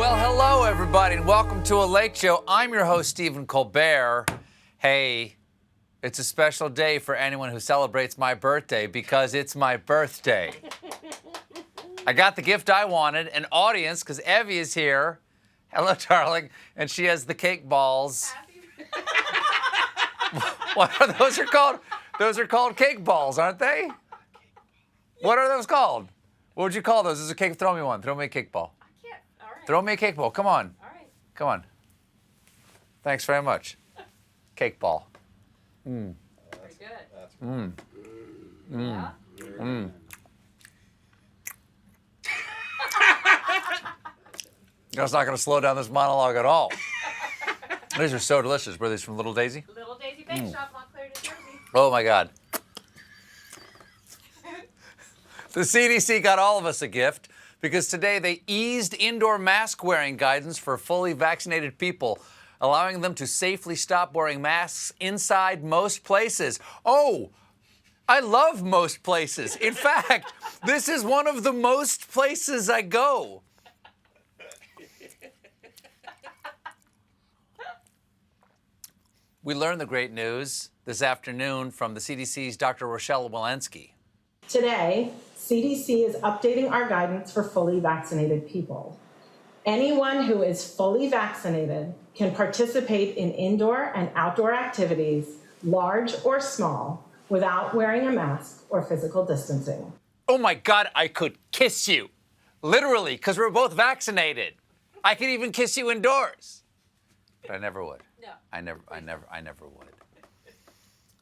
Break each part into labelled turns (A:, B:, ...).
A: Well, hello, everybody, and welcome to A Lake Show. I'm your host, Stephen Colbert. Hey, it's a special day for anyone who celebrates my birthday because it's my birthday. I got the gift I wanted, an audience, because Evie is here. Hello, darling. And she has the cake balls. What are those called? Those are called cake balls, aren't they? What are those called? What would you call those? This is a cake. Throw me one. Throw me a cake ball.
B: All right.
A: Throw me a cake ball. Come on.
B: All right.
A: Come on. Thanks very much. Cake ball.
B: Very good.
A: Yeah. That's not going to slow down this monologue at all. These are so delicious. Were these from Little Daisy?
B: Little Daisy Bake Shop, Montclair, New Jersey.
A: Oh, my God. The CDC got all of us a gift because today they eased indoor mask wearing guidance for fully vaccinated people, allowing them to safely stop wearing masks inside most places. Oh, I love most places. In fact, this is one of the most places I go. We learned the great news this afternoon from the CDC's Dr. Rochelle Walensky.
C: Today, CDC is updating our guidance for fully vaccinated people. Anyone who is fully vaccinated can participate in indoor and outdoor activities, large or small, without wearing a mask or physical distancing.
A: Oh my God, I could kiss you. Literally, because we're both vaccinated. I could even kiss you indoors. But I never would.
B: No.
A: I never would.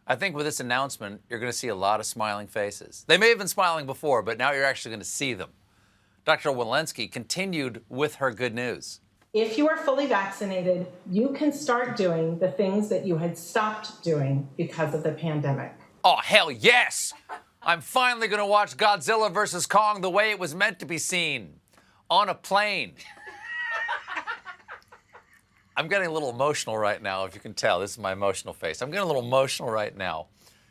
A: I think with this announcement, you're going to see a lot of smiling faces. They may have been smiling before, but now you're actually going to see them. Dr. Walensky continued with her good news.
C: If you are fully vaccinated, you can start doing the things that you had stopped doing because of the pandemic.
A: Oh, hell yes! I'm finally going to watch Godzilla vs. Kong the way it was meant to be seen. On a plane. I'm getting a little emotional right now, if you can tell. This is my emotional face. I'm getting a little emotional right now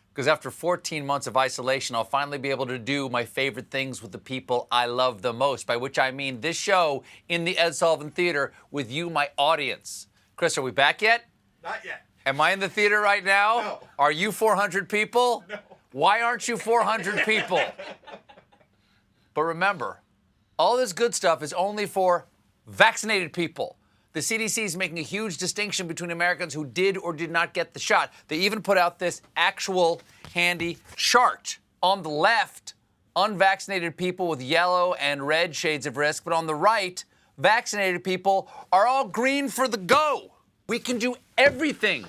A: because after 14 months of isolation, I'll finally be able to do my favorite things with the people I love the most, by which I mean this show in the Ed Sullivan Theater with you, my audience. Chris, are we back yet?
D: Not yet.
A: Am I in the theater right now?
D: No.
A: Are you 400 people?
D: No.
A: Why aren't you 400 people? But remember, all this good stuff is only for vaccinated people. The CDC is making a huge distinction between Americans who did or did not get the shot. They even put out this actual handy chart. On the left, unvaccinated people with yellow and red shades of risk, but on the right, vaccinated people are all green for the go. We can do everything.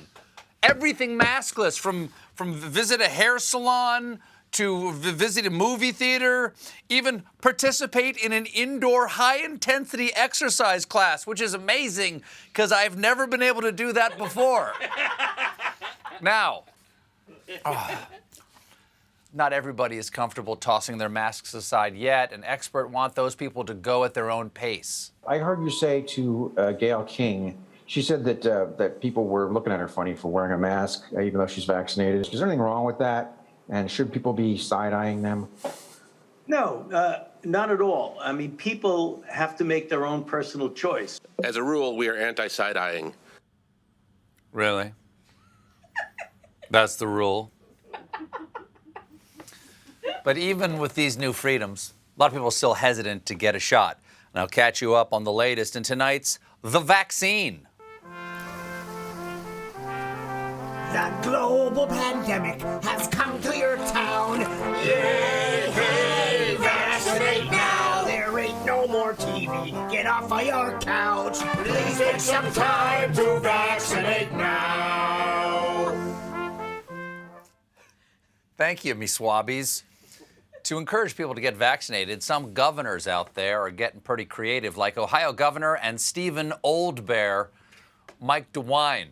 A: Everything maskless, from visit a hair salon to visit a movie theater, even participate in an indoor high-intensity exercise class, which is amazing because I've never been able to do that before. Now, not everybody is comfortable tossing their masks aside yet, and experts want those people to go at their own pace.
E: I heard you say to Gayle King, she said that people were looking at her funny for wearing a mask, even though she's vaccinated. Is there anything wrong with that? And should people be side-eyeing them?
F: No, not at all. I mean, people have to make their own personal choice.
D: As a rule, we are anti-side-eyeing.
A: Really? That's the rule. But even with these new freedoms, a lot of people are still hesitant to get a shot. And I'll catch you up on the latest in tonight's The Vaccine.
G: The global pandemic has come to your town. Yay, hey, vaccinate now. There ain't no more TV. Get off of your couch. Please take some time to vaccinate now.
A: Thank you, me swabbies. To encourage people to get vaccinated, some governors out there are getting pretty creative, like Ohio Governor and Stephen Oldbear, Mike DeWine.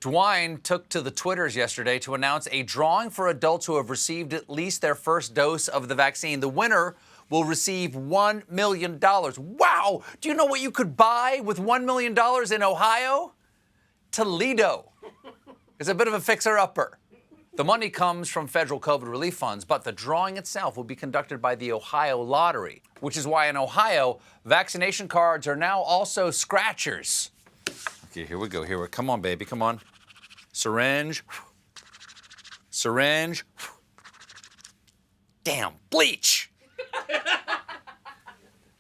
A: DeWine took to the Twitters yesterday to announce a drawing for adults who have received at least their first dose of the vaccine. The winner will receive $1 million. Wow! Do you know what you could buy with $1 million in Ohio? Toledo. It's a bit of a fixer-upper. The money comes from federal COVID relief funds, but the drawing itself will be conducted by the Ohio Lottery, which is why in Ohio, vaccination cards are now also scratchers. Okay, here we go. Come on, baby. Come on. Syringe. Syringe. Damn, bleach.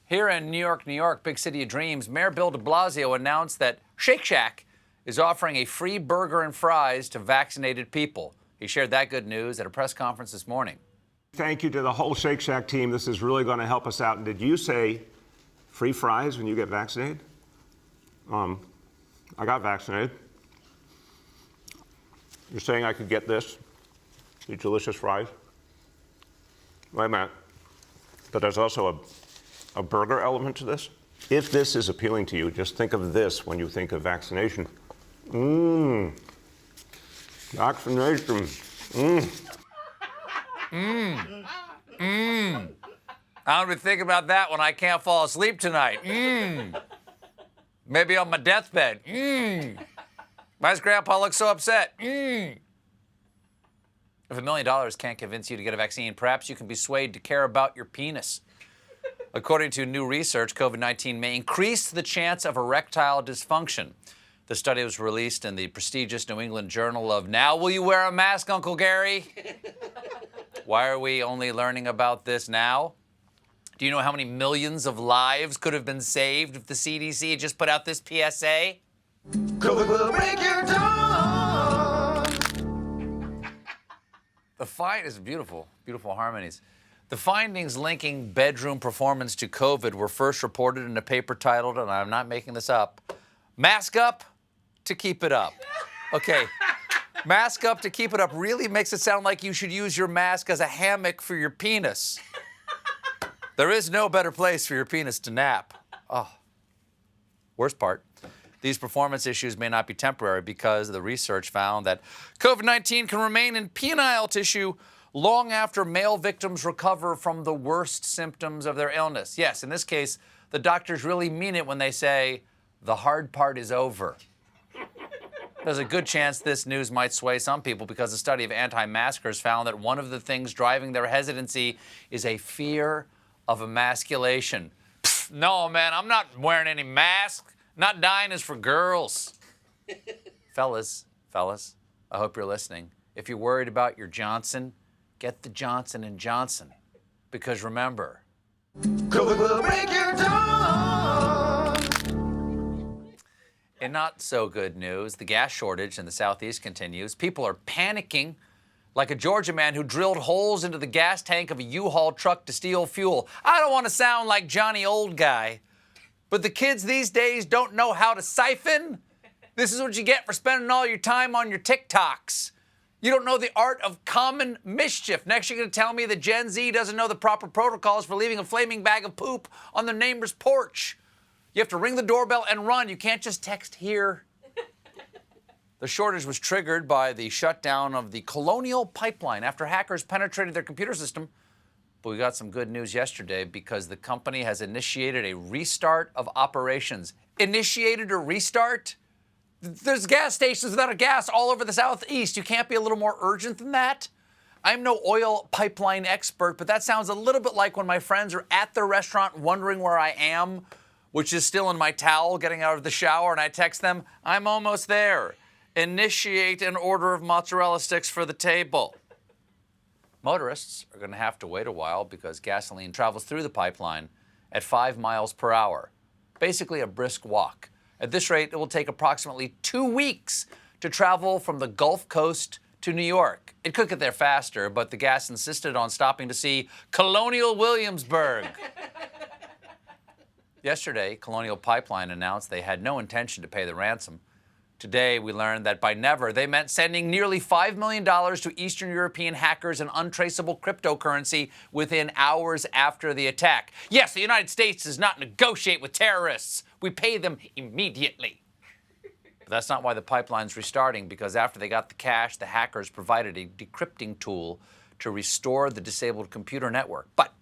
A: Here in New York, big city of dreams, Mayor Bill de Blasio announced that Shake Shack is offering a free burger and fries to vaccinated people. He shared that good news at a press conference this morning.
H: Thank you to the whole Shake Shack team. This is really going to help us out. And did you say free fries when you get vaccinated? I got vaccinated. You're saying I could get this? These delicious fries? Wait a minute. But there's also a burger element to this? If this is appealing to you, just think of this when you think of vaccination. Vaccination.
A: I'm gonna be thinking about that when I can't fall asleep tonight. Maybe on my deathbed. Why does Grandpa look so upset? If $1 million can't convince you to get a vaccine, perhaps you can be swayed to care about your penis. According to new research, COVID-19 may increase the chance of erectile dysfunction. The study was released in the prestigious New England Journal of Now Will You Wear a Mask, Uncle Gary? Why are we only learning about this now? Do you know how many millions of lives could have been saved if the CDC had just put out this PSA?
G: COVID will break your dawn.
A: The fight is beautiful, beautiful harmonies. The findings linking bedroom performance to COVID were first reported in a paper titled, and I'm not making this up, Mask Up to Keep It Up. Okay, mask up to keep it up really makes it sound like you should use your mask as a hammock for your penis. There is no better place for your penis to nap. Oh, worst part. These performance issues may not be temporary because the research found that COVID-19 can remain in penile tissue long after male victims recover from the worst symptoms of their illness. Yes, in this case, the doctors really mean it when they say, the hard part is over. There's a good chance this news might sway some people because a study of anti-maskers found that one of the things driving their hesitancy is a fear of emasculation. Pfft, no, man, I'm not wearing any mask. Not dying is for girls. Fellas, I hope you're listening. If you're worried about your Johnson, get the Johnson & Johnson. Because remember,
G: COVID will break your dawn.
A: in not so good news, the gas shortage in the Southeast continues. People are panicking like a Georgia man who drilled holes into the gas tank of a U-Haul truck to steal fuel. I don't want to sound like Johnny Old Guy, but the kids these days don't know how to siphon. This is what you get for spending all your time on your TikToks. You don't know the art of common mischief. Next, you're going to tell me that Gen Z doesn't know the proper protocols for leaving a flaming bag of poop on their neighbor's porch. You have to ring the doorbell and run. You can't just text here. The shortage was triggered by the shutdown of the Colonial Pipeline after hackers penetrated their computer system. But we got some good news yesterday because the company has initiated a restart of operations. Initiated a restart? There's gas stations without a gas all over the Southeast. You can't be a little more urgent than that? I'm no oil pipeline expert, but that sounds a little bit like when my friends are at the restaurant wondering where I am, which is still in my towel getting out of the shower, and I text them, I'm almost there. Initiate an order of mozzarella sticks for the table. Motorists are going to have to wait a while because gasoline travels through the pipeline at 5 miles per hour, basically a brisk walk. At this rate, it will take approximately 2 weeks to travel from the Gulf Coast to New York. It could get there faster, but the gas insisted on stopping to see Colonial Williamsburg. Yesterday, Colonial Pipeline announced they had no intention to pay the ransom. Today, we learned that by never, they meant sending nearly $5 million to Eastern European hackers and untraceable cryptocurrency within hours after the attack. Yes, the United States does not negotiate with terrorists. We pay them immediately. But that's not why the pipeline's restarting, because after they got the cash, the hackers provided a decrypting tool to restore the disabled computer network. But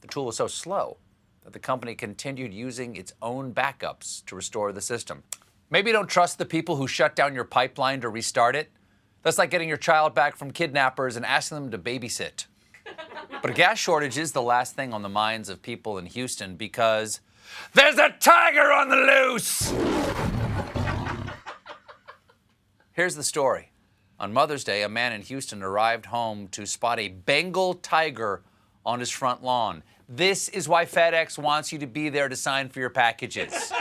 A: the tool was so slow that the company continued using its own backups to restore the system. Maybe you don't trust the people who shut down your pipeline to restart it. That's like getting your child back from kidnappers and asking them to babysit. But a gas shortage is the last thing on the minds of people in Houston because there's a tiger on the loose! Here's the story. On Mother's Day, a man in Houston arrived home to spot a Bengal tiger on his front lawn. This is why FedEx wants you to be there to sign for your packages.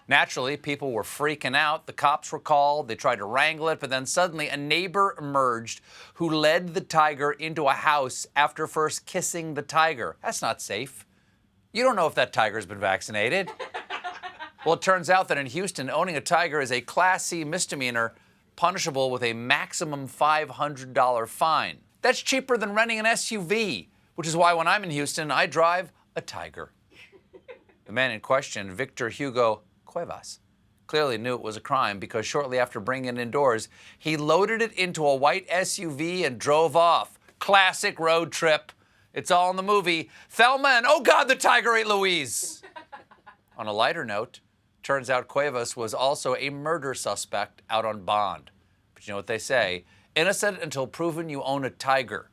A: Naturally, people were freaking out. The cops were called. They tried to wrangle it, but then suddenly a neighbor emerged who led the tiger into a house after first kissing the tiger. That's not safe. You don't know if that tiger's been vaccinated. Well, it turns out that in Houston, owning a tiger is a Class C misdemeanor, punishable with a maximum $500 fine. That's cheaper than renting an SUV, which is why when I'm in Houston, I drive a tiger. The man in question, Victor Hugo Cuevas, clearly knew it was a crime because shortly after bringing it indoors, he loaded it into a white SUV and drove off. Classic road trip. It's all in the movie Thelma and oh God, the tiger ate Louise. On a lighter note, turns out Cuevas was also a murder suspect out on bond. But you know what they say, innocent until proven you own a tiger.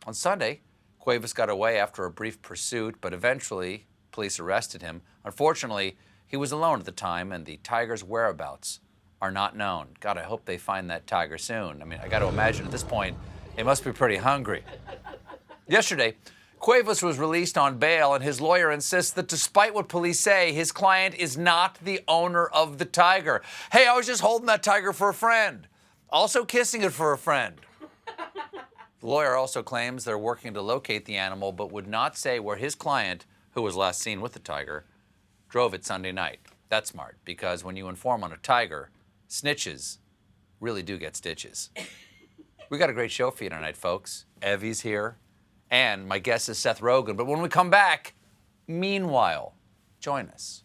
A: On Sunday, Cuevas got away after a brief pursuit, but eventually police arrested him. Unfortunately, he was alone at the time, and the tiger's whereabouts are not known. God, I hope they find that tiger soon. I mean, I got to imagine at this point, they must be pretty hungry. Yesterday, Cuevas was released on bail, and his lawyer insists that despite what police say, his client is not the owner of the tiger. Hey, I was just holding that tiger for a friend. Also kissing it for a friend. The lawyer also claims they're working to locate the animal, but would not say where his client, who was last seen with the tiger, drove it Sunday night. That's smart, because when you inform on a tiger, snitches really do get stitches. We got a great show for you tonight, folks. Evie's here, and my guest is Seth Rogen. But when we come back, meanwhile, join us.